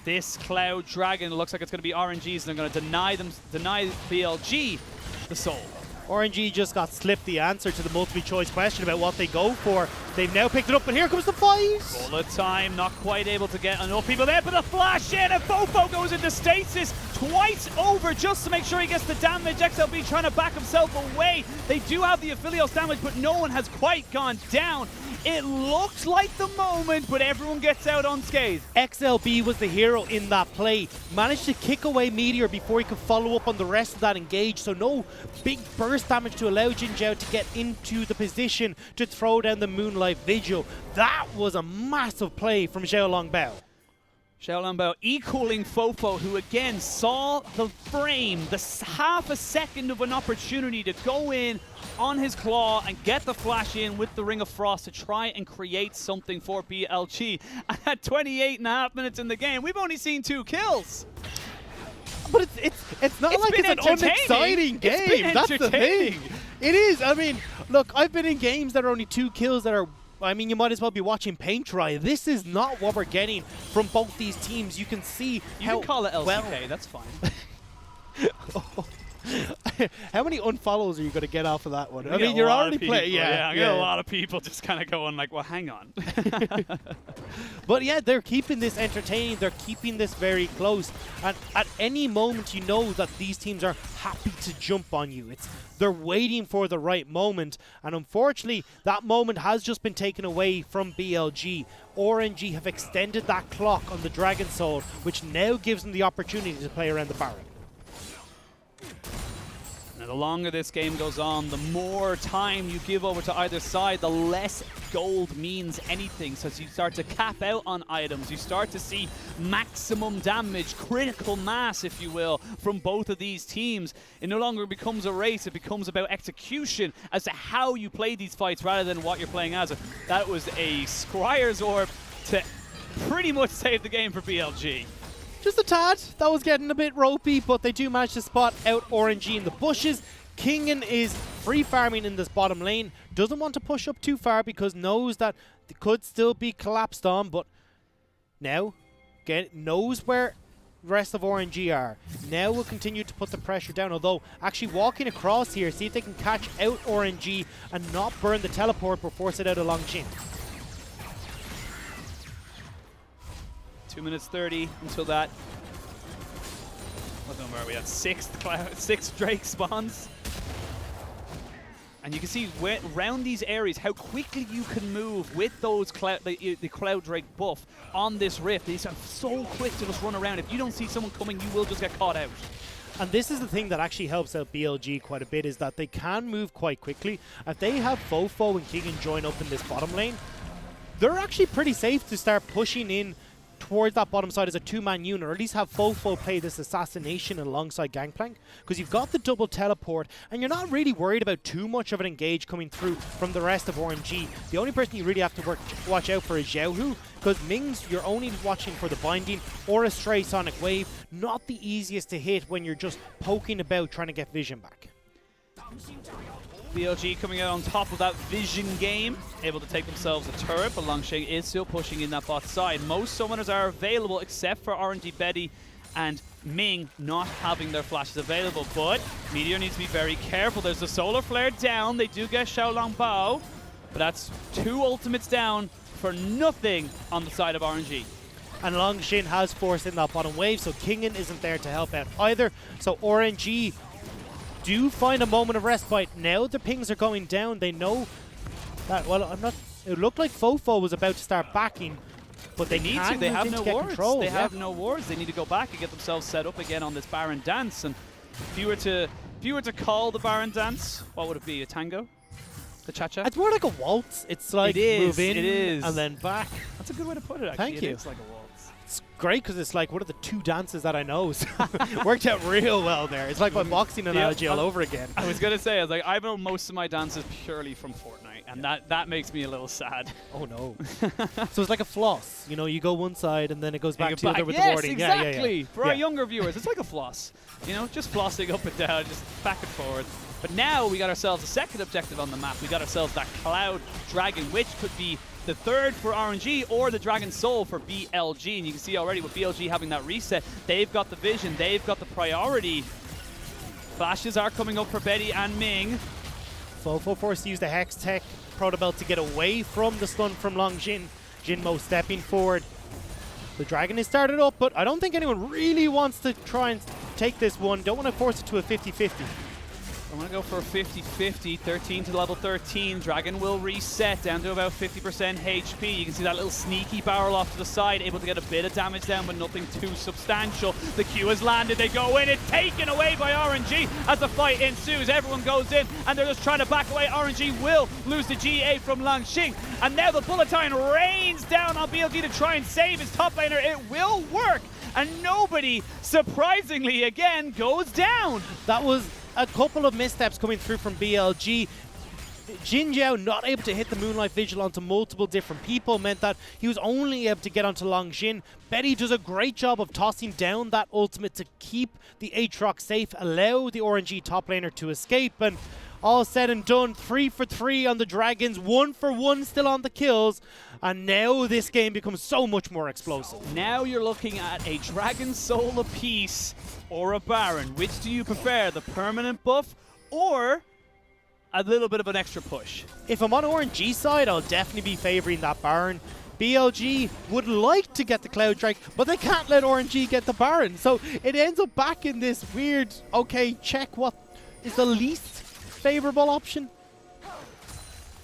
this Cloud Dragon. It looks like it's going to be RNGs, and they're going to deny BLG the soul. RNG just got slipped the answer to the multiple choice question about what they go for. They've now picked it up, but here comes the fight. Bullet time, not quite able to get enough people there, but the flash in, and Fofo goes into stasis twice over just to make sure he gets the damage. XLB trying to back himself away. They do have the Aphelios damage, but no one has quite gone down. It looks like the moment, but everyone gets out unscathed. XLB was the hero in that play. Managed to kick away Meteor before he could follow up on the rest of that engage, so no big burst damage to allow Jin Zhao to get into the position to throw down the Moonlight Vigil. That was a massive play from Zhao Longbao. Zhao Longbao equaling Fofo, who again saw the frame, the half a second of an opportunity to go in on his claw and get the flash in with the Ring of Frost to try and create something for BLG. And at 28.5 minutes in the game, we've only seen 2 kills. but it's not like it's an unexciting game. That's the thing. It is. I mean, look, I've been in games that are only 2 kills that are. I mean, you might as well be watching paint dry. This is not what we're getting from both these teams. You can see you can call it LCK. That's fine. How many unfollows are you going to get off of that one? I mean, you're already playing. Yeah, I get a lot of people just kind of going like, well, hang on. But yeah, they're keeping this entertaining. They're keeping this very close. And at any moment, you know that these teams are happy to jump on you. They're waiting for the right moment. And unfortunately, that moment has just been taken away from BLG. RNG have extended that clock on the Dragon Soul, which now gives them the opportunity to play around the Baron. Now, the longer this game goes on, the more time you give over to either side, the less gold means anything. So as you start to cap out on items, you start to see maximum damage, critical mass, if you will, from both of these teams. It no longer becomes a race, it becomes about execution as to how you play these fights rather than what you're playing as. That was a Scryer's Orb to pretty much save the game for BLG. Just a tad. That was getting a bit ropey, but they do manage to spot out RNG in the bushes. Kingen is free farming in this bottom lane. Doesn't want to push up too far because knows that they could still be collapsed on, but now knows where the rest of RNG are. Now will continue to put the pressure down, although actually walking across here, see if they can catch out RNG and not burn the teleport but force it out along Jhin. 2 minutes 30 until that. What number are we at? 6th Drake spawns. And you can see around these areas how quickly you can move with those the Cloud Drake buff on this rift. These are so quick to just run around. If you don't see someone coming, you will just get caught out. And this is the thing that actually helps out BLG quite a bit, is that they can move quite quickly. If they have Fofo and Keegan join up in this bottom lane, they're actually pretty safe to start pushing in towards that bottom side as a 2-man unit, or at least have Fofo play this assassination alongside Gangplank, because you've got the double teleport and you're not really worried about too much of an engage coming through from the rest of RNG. The only person you really have to watch out for is Xiaohu, because Ming's you're only watching for the binding or a stray sonic wave. Not the easiest to hit when you're just poking about trying to get vision back. BLG coming out on top of that vision game, able to take themselves a turret, but Longsheng is still pushing in that bot side. Most summoners are available except for RNG Betty and Ming not having their flashes available, but Meteor needs to be very careful. There's the solar flare down, they do get Xiaolong Bao, but that's 2 ultimates down for nothing on the side of RNG. And Longsheng has forced in that bottom wave, so Kingen isn't there to help out either. So RNG do find a moment of respite. Now the pings are going down. They know that, well, it looked like Fofo was about to start backing, but they need to. They have no wards. They have no wards. They need to go back and get themselves set up again on this Baron dance. And if you were to call the Baron dance, what would it be? A tango? The cha-cha? It's more like a waltz. It's like move in and then back. That's a good way to put it, actually. Thank you. It's like a waltz. It's great because it's like one of the 2 dances that I know. So worked out real well there. It's like my boxing analogy all over again. I was going to say, I know most of my dances purely from Fortnite, and that makes me a little sad. Oh, no. So it's like a floss. You know, you go one side and then it goes back to the other with the warding. Yes, exactly. For our younger viewers, it's like a floss. You know, just flossing up and down, just back and forward. But now we got ourselves a second objective on the map. We got ourselves that Cloud Dragon, which could be the 3rd for RNG or the Dragon Soul for BLG. And you can see already with BLG having that reset, they've got the vision, they've got the priority. Flashes are coming up for Betty and Ming. Fofo forced to use the Hex Tech Protobelt to get away from the stun from Longsheng. Jinmo stepping forward. The Dragon is started up, but I don't think anyone really wants to try and take this one. Don't want to force it to a 50-50. I want to go for a 50-50, 13 to level 13. Dragon will reset down to about 50% HP. You can see that little sneaky barrel off to the side, able to get a bit of damage down, but nothing too substantial. The Q has landed, they go in, it's taken away by RNG as the fight ensues. Everyone goes in, and they're just trying to back away. RNG will lose the GA from Longsheng, and now the bullet time rains down on BLG to try and save his top laner. It will work, and nobody, surprisingly, again, goes down. That was a couple of missteps coming through from BLG. Jin Zhao not able to hit the Moonlight Vigil onto multiple different people meant that he was only able to get onto Long Jin. Betty does a great job of tossing down that ultimate to keep the Aatrox safe, allow the RNG top laner to escape, and all said and done, 3 for 3 on the Dragons, 1 for 1 still on the kills, and now this game becomes so much more explosive. Now you're looking at a Dragon Soul apiece or a Baron. Which do you prefer, the permanent buff or a little bit of an extra push? If I'm on RNG side, I'll definitely be favouring that Baron. BLG would like to get the Cloud Drake, but they can't let RNG get the Baron. So it ends up back in this weird, okay, check what is the least favourable option.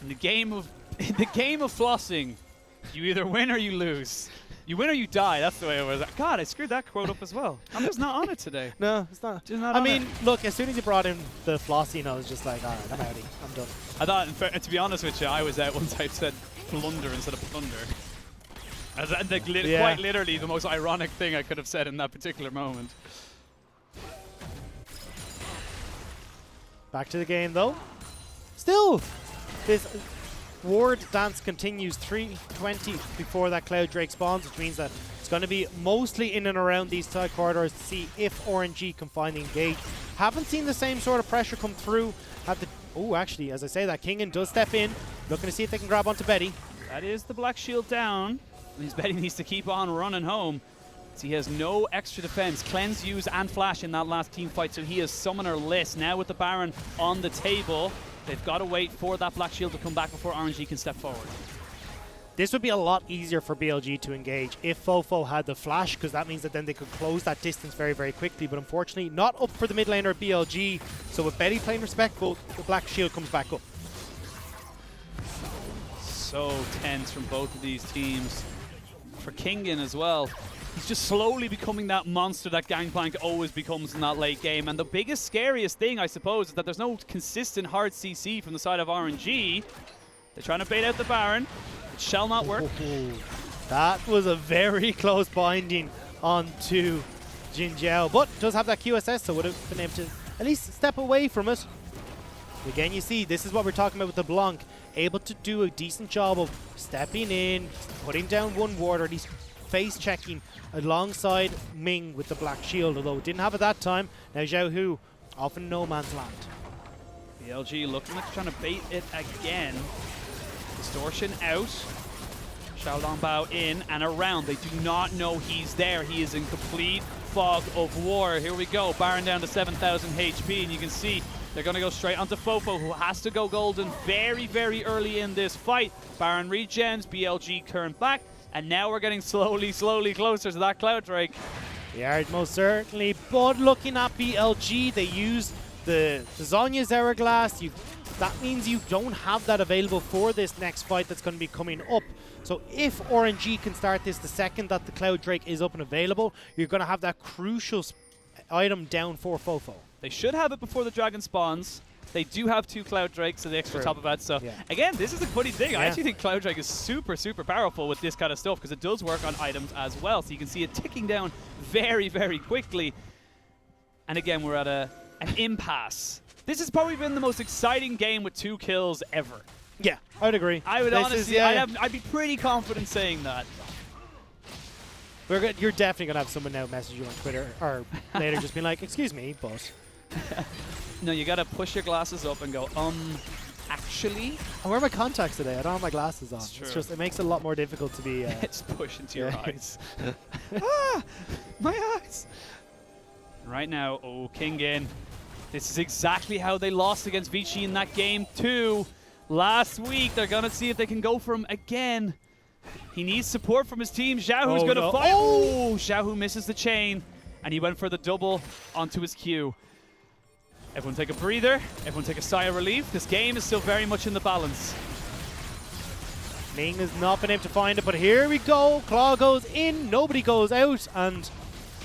In the game of flossing, you either win or you lose. You win or you die. That's the way it was. God, I screwed that quote up as well. I'm just not on it today. No, it's not. Just not I on mean, it. look, as soon as you brought in the flossing, I was just like, all right, I'm outie. I'm done. I thought, to be honest with you, I was out once I said blunder instead of plunder. As quite literally the most ironic thing I could have said in that particular moment. Back to the game, though. Still, this ward dance continues. 3:20 before that Cloud Drake spawns, which means that it's going to be mostly in and around these side corridors to see if RNG can find the engage. Haven't seen the same sort of pressure come through. Actually, as I say that, Kingen does step in, looking to see if they can grab onto Betty. That is the Black Shield down. Means Betty needs to keep on running home. He has no extra defense. Cleanse, use, and flash in that last team fight, so he is summoner-less. Now with the Baron on the table, they've got to wait for that Black Shield to come back before RNG can step forward. This would be a lot easier for BLG to engage if Fofo had the flash, because that means that then they could close that distance very, very quickly. But unfortunately, not up for the mid laner BLG. So with Betty playing respectful, the Black Shield comes back up. So tense from both of these teams. For Kingen as well. He's just slowly becoming that monster that Gangplank always becomes in that late game. And the biggest, scariest thing, I suppose, is that there's no consistent hard CC from the side of RNG. They're trying to bait out the Baron. It shall not work. That was a very close binding onto Jin Zhao, but does have that QSS, so would have been able to at least step away from it. Again, you see, this is what we're talking about with the Blanc. Able to do a decent job of stepping in, putting down one ward, or at least face checking alongside Ming with the Black Shield, although didn't have it that time. Now Zhao Hu off in no man's land. BLG looking like trying to bait it again. Distortion out. Xiaolong Bao in and around. They do not know he's there. He is in complete fog of war. Here we go. Baron down to 7,000 HP, and you can see they're going to go straight onto Fofo, who has to go golden very, very early in this fight. Baron regens, BLG turned back, and now we're getting slowly, slowly closer to that Cloud Drake. They are most certainly, but looking at BLG, they use the Zhonya's Hourglass. That means you don't have that available for this next fight that's going to be coming up. So if RNG can start this the second that the Cloud Drake is up and available, you're going to have that crucial item down for Fofo. They should have it before the dragon spawns. They do have 2 Cloud Drakes to the extra top of that. So again, this is a funny thing. I actually think Cloud Drake is super, super powerful with this kind of stuff because it does work on items as well. So you can see it ticking down very, very quickly. And again, we're at an impasse. This has probably been the most exciting game with 2 kills ever. Yeah, I would agree. I would honestly, I'd be pretty confident saying that. You're definitely going to have someone now message you on Twitter or later just being like, excuse me, but... No, you got to push your glasses up and go, actually? I wear my contacts today. I don't have my glasses on. It's just, it makes it a lot more difficult to be... It's push into your eyes. Ah, my eyes! Right now, Kingen. This is exactly how they lost against Vici in that game too. Last week, they're going to see if they can go for him again. He needs support from his team. Xiaohu's going to fight. Oh, Xiaohu misses the chain, and he went for the double onto his Q. Everyone take a breather. Everyone take a sigh of relief. This game is still very much in the balance. Ming has not been able to find it, but here we go. Claw goes in, nobody goes out, and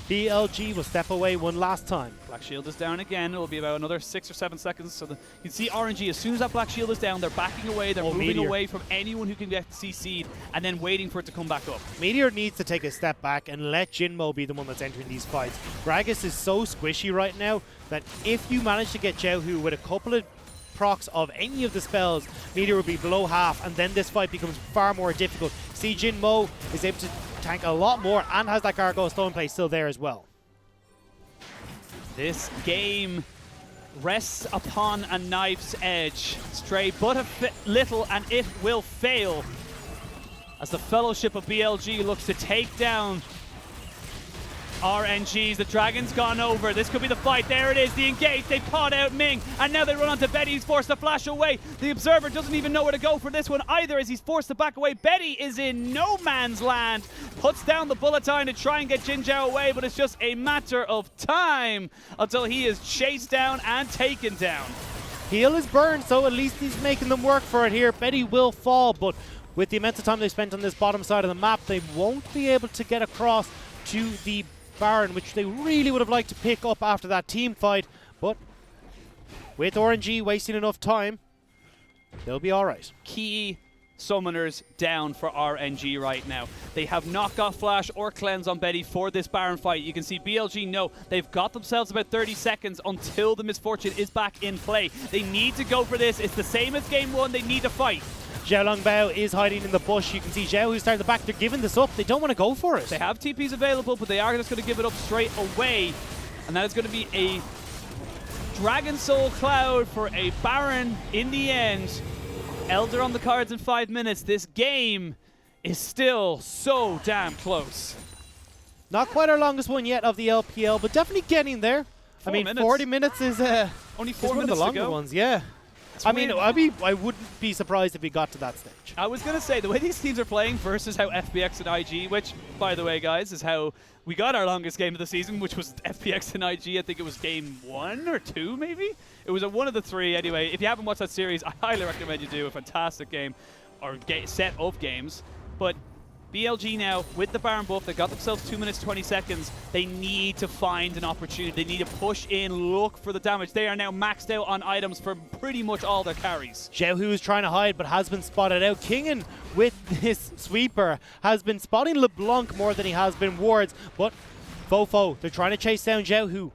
BLG will step away one last time. Black Shield is down again. It will be about another 6 or 7 seconds. So you can see RNG, as soon as that Black Shield is down, they're backing away. They're moving away from anyone who can get CC'd and then waiting for it to come back up. Meteor needs to take a step back and let Jinmo be the one that's entering these fights. Gragas is so squishy right now that if you manage to get Xiaohu with a couple of procs of any of the spells, meter will be below half, and then this fight becomes far more difficult. See, Jin Mo is able to tank a lot more and has that Gargoyle Stone play still there as well. This game rests upon a knife's edge. Stray but a little and it will fail as the Fellowship of BLG looks to take down RNGs. The Dragon's gone over. This could be the fight. There it is. The engage. They caught out Ming. And now they run onto Betty. He's forced to flash away. The Observer doesn't even know where to go for this one either as he's forced to back away. Betty is in no man's land. Puts down the bullet time to try and get Jin Zhao away, but it's just a matter of time until he is chased down and taken down. Heal is burned, so at least he's making them work for it here. Betty will fall, but with the amount of time they spent on this bottom side of the map, they won't be able to get across to the Baron, which they really would have liked to pick up after that team fight, but with RNG wasting enough time, they'll be alright. Key summoners down for RNG right now. They have not got Flash or Cleanse on Betty for this Baron fight. You can see BLG know they've got themselves about 30 seconds until the Misfortune is back in play. They need to go for this. It's the same as game one. They need to fight. Zhao Longbao is hiding in the bush. You can see Zhao who's starting the back. They're giving this up. They don't want to go for it. They have TPs available, but they are just going to give it up straight away. And that is going to be a Dragon Soul Cloud for a Baron in the end. Elder on the cards in 5 minutes. This game is still so damn close. Not quite our longest one yet of the LPL, but definitely getting there. 4 I mean, minutes. 40 minutes is only 4 one of minutes the longer to go. ones, yeah. I mean, I wouldn't be surprised if we got to that stage. I was going to say, the way these teams are playing versus how FPX and IG, which, by the way, guys, is how we got our longest game of the season, which was FPX and IG. I think it was game 1 or 2, maybe? It was one of the 3. Anyway, if you haven't watched that series, I highly recommend you do. A fantastic game, or set of games. But BLG now, with the Baron buff, they got themselves 2 minutes, 20 seconds. They need to find an opportunity. They need to push in, look for the damage. They are now maxed out on items for pretty much all their carries. Zhao, who is trying to hide but has been spotted out. Kingen with this sweeper has been spotting LeBlanc more than he has been wards. But Fofo, they're trying to chase down Zhao, who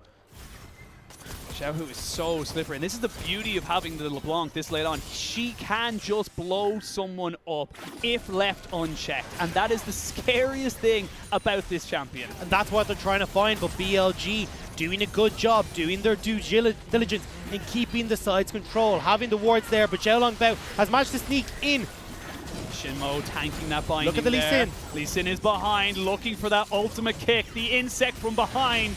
is so slippery, and this is the beauty of having the LeBlanc this late on. She can just blow someone up if left unchecked, and that is the scariest thing about this champion. And that's what they're trying to find, but BLG doing a good job, doing their due diligence in keeping the side's control, having the wards there, but Zhao Longbao has managed to sneak in. Shinmo tanking that binding. Look at the Lee Sin. Lee Sin is behind, looking for that ultimate kick, the insect from behind.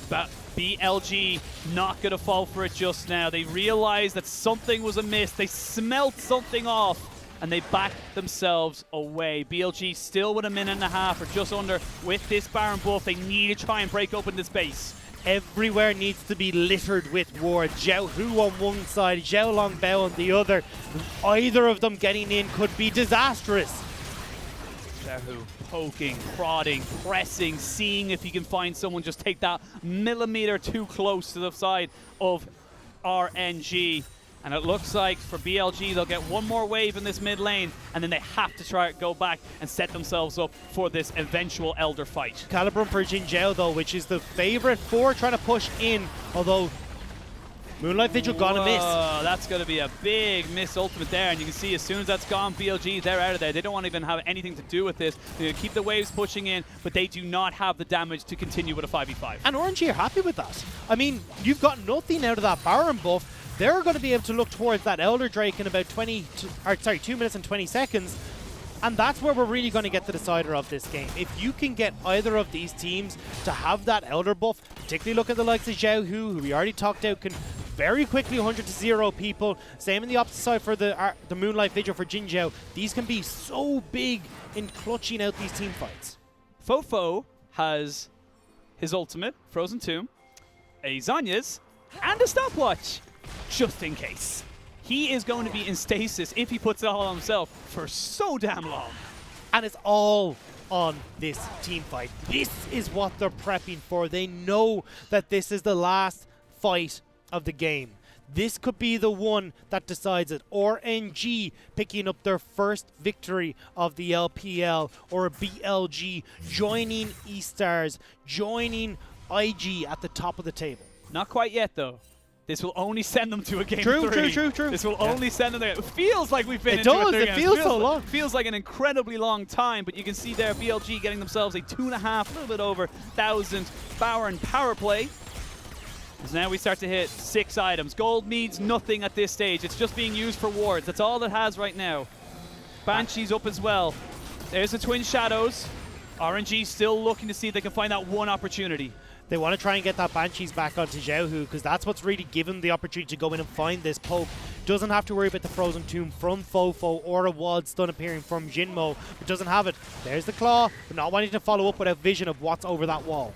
But BLG not going to fall for it just now. They realized that something was amiss. They smelt something off, and they backed themselves away. BLG still with 1.5 minutes or just under with this Baron buff. They need to try and break open this base. Everywhere needs to be littered with wards. Zhao Hu on one side, Zhao Longbao on the other. Either of them getting in could be disastrous. Zhao Hu poking, prodding, pressing, seeing if he can find someone, just take that millimeter too close to the side of RNG. And it looks like for BLG, they'll get one more wave in this mid lane, and then they have to try to go back and set themselves up for this eventual Elder fight. Calibrum for Jin Zhao, though, which is the favorite for trying to push in, although Moonlight Vigil gonna miss. That's going to be a big miss ultimate there, and you can see as soon as that's gone, BLG, they're out of there. They don't want to even have anything to do with this. They're going to keep the waves pushing in, but they do not have the damage to continue with a 5v5. And RNG are happy with that. I mean, you've got nothing out of that Baron buff. They're going to be able to look towards that Elder Drake in about 2 minutes and 20 seconds. And that's where we're really going to get the decider of this game. If you can get either of these teams to have that Elder buff, particularly look at the likes of Zhao Hu, who we already talked out, can very quickly 100-0 people. Same in the opposite side for the Moonlight Vigil for Jin Zhao. These can be so big in clutching out these team fights. Fofo has his ultimate, Frozen Tomb, a Zanya's, and a stopwatch, just in case. He is going to be in stasis if he puts it all on himself for so damn long. And it's all on this team fight. This is what they're prepping for. They know that this is the last fight of the game. This could be the one that decides it. RNG picking up their first victory of the LPL, or a BLG joining E-Stars, joining IG at the top of the table. Not quite yet, though. This will only send them to a game True. This will only send them there. It feels like we've been It into does. a It feels so long. Feels like an incredibly long time, but you can see there BLG getting themselves a 2.5, a little bit over 1,000 Baron power play. Because now we start to hit 6 items. Gold means nothing at this stage. It's just being used for wards. That's all it has right now. Banshee's up as well. There's the Twin Shadows. RNG still looking to see if they can find that one opportunity. They want to try and get that Banshees back onto Xiaohu because that's what's really given the opportunity to go in and find this poke. Doesn't have to worry about the Frozen Tomb from Fofo or a Wad Stun appearing from Jinmo, but doesn't have it. There's the Claw, but not wanting to follow up without vision of what's over that wall.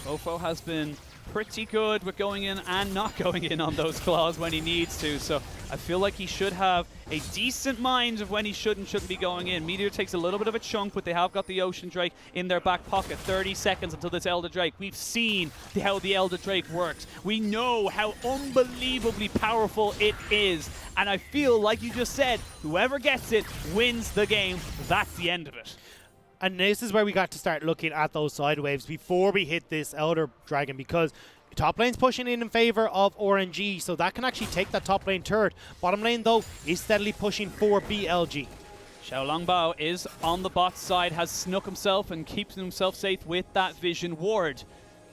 Fofo has been pretty good with going in and not going in on those claws when he needs to, so I feel like he should have a decent mind of when he should and shouldn't be going in. Meteor takes a little bit of a chunk, but they have got the Ocean Drake in their back pocket. 30 seconds until this Elder Drake. We've seen how the Elder Drake works. We know how unbelievably powerful it is, and I feel like you just said, whoever gets it wins the game. That's the end of it. And this is where we got to start looking at those side waves before we hit this Elder Dragon, because top lane's pushing in favor of RNG, so that can actually take that top lane turret. Bottom lane, though, is steadily pushing for BLG. Xiaolongbao is on the bot side, has snuck himself and keeps himself safe with that vision ward.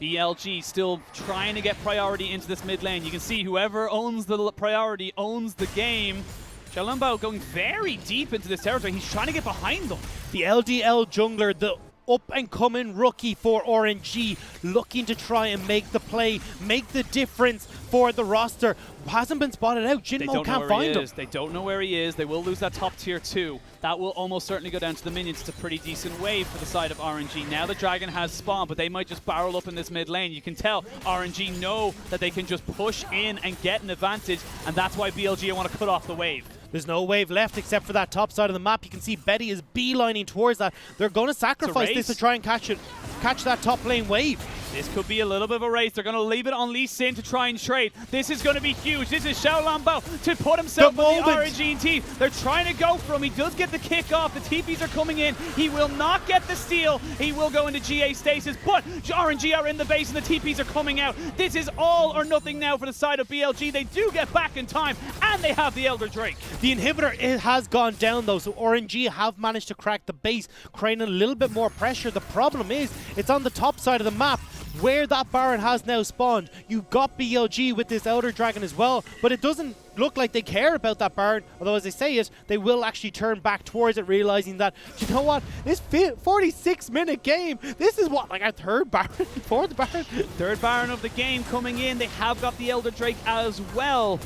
BLG still trying to get priority into this mid lane. You can see whoever owns the priority owns the game. Xiaolongbao going very deep into this territory. He's trying to get behind them. The LDL jungler, the up-and-coming rookie for RNG, looking to try and make the play, make the difference for the roster. Hasn't been spotted out. Jinmo can't find him. They don't know where he is. They will lose that top tier 2. That will almost certainly go down to the minions. It's a pretty decent wave for the side of RNG. Now the Dragon has spawned, but they might just barrel up in this mid lane. You can tell RNG know that they can just push in and get an advantage, and that's why BLG want to cut off the wave. There's no wave left except for that top side of the map. You can see Betty is beelining towards that. They're going to sacrifice this to try and catch that top lane wave. This could be a little bit of a race. They're going to leave it on Lee Sin to try and trade. This is going to be huge. This is Xiaolongbao to put himself on the RNG team. They're trying to go for him. He does get the kick off. The TPs are coming in. He will not get the steal. He will go into GA stasis, but RNG are in the base and the TPs are coming out. This is all or nothing now for the side of BLG. They do get back in time, and they have the Elder Drake. The inhibitor has gone down, though, so RNG have managed to crack the base, creating a little bit more pressure. The problem is, it's on the top side of the map, where that Baron has now spawned. You've got BLG with this Elder Dragon as well, but it doesn't look like they care about that Baron, although as they say it, they will actually turn back towards it, realizing that, you know what, this 46-minute game, this is what, like our third Baron, fourth Baron? Third Baron of the game coming in. They have got the Elder Drake as well.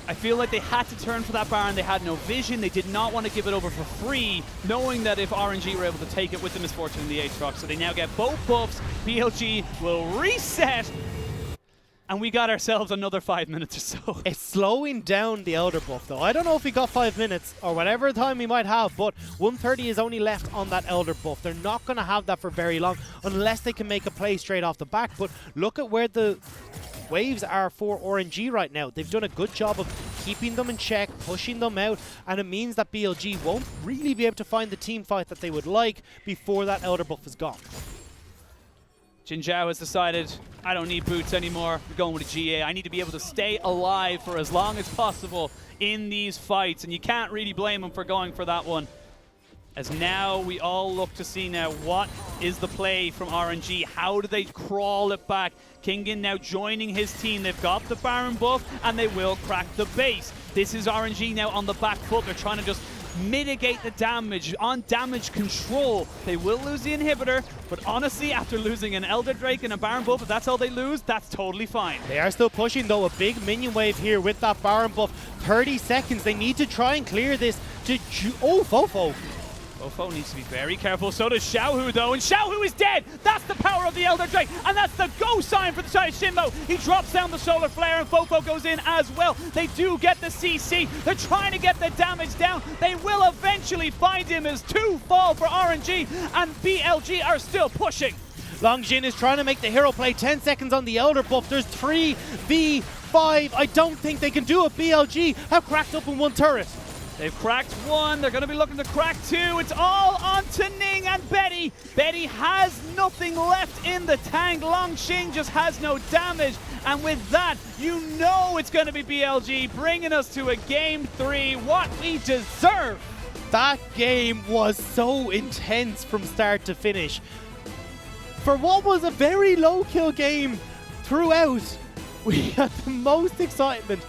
I feel like they had to turn for that Baron. They had no vision. They did not want to give it over for free, knowing that if RNG were able to take it with the misfortune in the Aatrox. So they now get both buffs. BLG will reset. And we got ourselves another 5 minutes or so. It's slowing down the Elder buff, though. I don't know if we got 5 minutes or whatever time we might have, but 130 is only left on that Elder buff. They're not going to have that for very long unless they can make a play straight off the back. But look at where the waves are for RNG right now. They've done a good job of keeping them in check, pushing them out, and it means that BLG won't really be able to find the team fight that they would like before that Elder buff is gone. Jin Zhao has decided, I don't need boots anymore. We're going with a GA. I need to be able to stay alive for as long as possible in these fights, and you can't really blame him for going for that one. As now we all look to see now what is the play from RNG. How do they crawl it back? Kingen now joining his team. They've got the Baron buff and they will crack the base. This is RNG now on the back foot. They're trying to just mitigate the damage on damage control. They will lose the inhibitor, but honestly, after losing an Elder Drake and a Baron buff, if that's all they lose, that's totally fine. They are still pushing, though. A big minion wave here with that Baron buff. 30 seconds. They need to try and clear this to... Oh, Fofo. Fofo needs to be very careful. So does Xiaohu, though. And Xiaohu is dead. That's the power of the Elder Drake. And that's the go sign for the side of Shinmo. He drops down the Solar Flare, and Fofo goes in as well. They do get the CC. They're trying to get the damage down. They will eventually find him as 2 fall for RNG. And BLG are still pushing. Longjin is trying to make the hero play. 10 seconds on the Elder buff. There's 3v5. I don't think they can do it. BLG have cracked up in one turret. They've cracked one. They're going to be looking to crack two. It's all on to Ning and Betty. Betty has nothing left in the tank. Longxing just has no damage. And with that, you know it's going to be BLG bringing us to a game 3. What we deserve. That game was so intense from start to finish. For what was a very low kill game throughout, we had the most excitement